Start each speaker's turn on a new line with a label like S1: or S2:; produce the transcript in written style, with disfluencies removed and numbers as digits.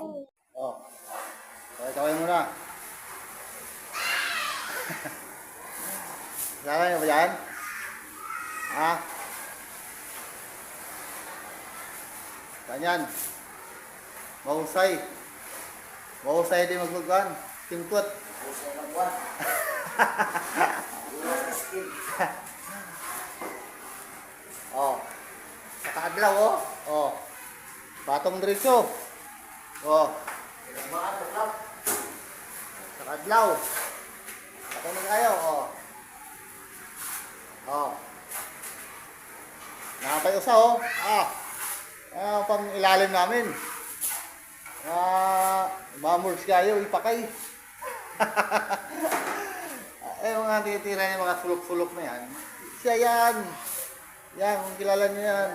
S1: Oh. Kaway muna. Kaway ba yan? Ha? Ganyan. Mahusay. Mahusay din maglugan. Tingkot.
S2: Mahusay magwan.
S1: Oh. Nakaadlaw oh. Oh. Batong diretso. Oh. Nakaadlaw. Ako na kayo. Oh. Oh. Nakapay usa oh. Ah. Pang ilalim namin. Mamurs kayo ipakay. Mga titira niya, mga sulok-sulok na yan. Siya yan. Yan, kung kilala niyo yan.